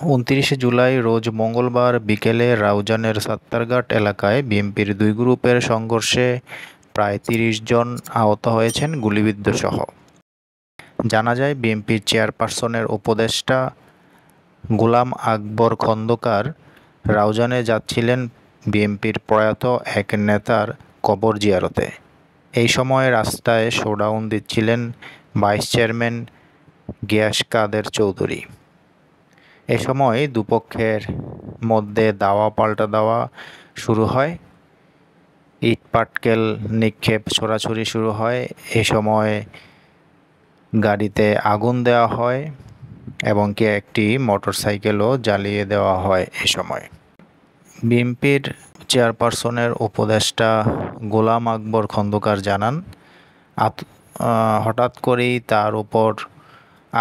29 জুলাই রোজ মঙ্গলবার বিকেলে রাউজানের সাত্তারঘাট এলাকায় বিএনপির দুই গ্রুপের সংঘর্ষে প্রায় ৩০ জন আহত হয়েছেন গুলিবিদ্ধসহ। জানা যায়, বিএনপির চেয়ারপারসনের উপদেষ্টা গোলাম আকবর খন্দকার রাউজানে যাচ্ছিলেন বিএনপির প্রয়াত এক নেতার কবর জিয়ারতে। এই সময় রাস্তায় শোডাউন দিচ্ছিলেন ভাইস চেয়ারম্যান গিয়াস কাদের চৌধুরী। এ সময় দুপক্ষের মধ্যে দাওয়া পাল্টা দাওয়া শুরু হয়, ইটপাটকেল নিক্ষেপ ছোড়াছুড়ি শুরু হয়। এ সময় গাড়িতে আগুন দেওয়া হয় এবং একটি মোটরসাইকেলও জ্বালিয়ে দেওয়া হয়। এ সময় বিএনপির চেয়ারপারসনের উপদেষ্টা গোলাম আকবর খন্দকার জানান, হঠাৎ করেই তার উপর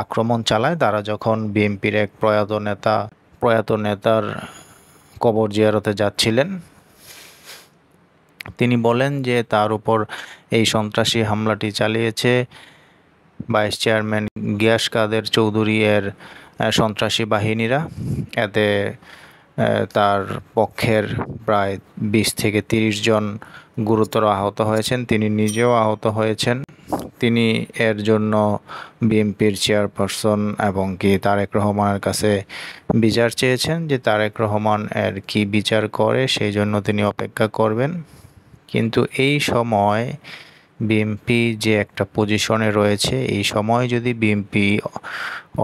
আক্রমণ চালায় তারা যখন বিএনপির এক প্রয়াত নেতার কবর জিয়ারতে যাচ্ছিলেন। তিনি বলেন যে তার উপর এই সন্ত্রাসী হামলাটি চালিয়েছে ভাইস চেয়ারম্যান গিয়াস কাদের চৌধুরী এর সন্ত্রাসী বাহিনীরা। এতে তার পক্ষের প্রায় 20 থেকে 30 জন গুরুতর আহত হয়েছেন, তিনি নিজেও আহত হয়েছেন। তিনি এর জন্য বিএনপির চেয়ারপারসন এবং তারেক রহমানের কাছে বিচার চেয়েছেন, যে তারেক রহমান এর কি বিচার করে সেই জন্য তিনি অপেক্ষা করবেন। কিন্তু এই সময় বিএনপি যে একটা পজিশনে রয়েছে, এই সময় যদি বিএনপি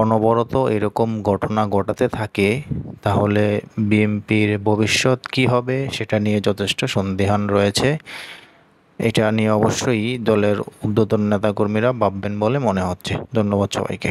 অনবরত এরকম ঘটনা ঘটাতে থাকে তাহলে বিএনপির ভবিষ্যৎ কি হবে সেটা নিয়ে যথেষ্ট সন্দিহান রয়েছে। এটা নিয়ে অবশ্যই দলের ঊর্ধ্বতন নেতাকর্মীরা ভাববেন বলে মনে হচ্ছে। ধন্যবাদ সবাইকে।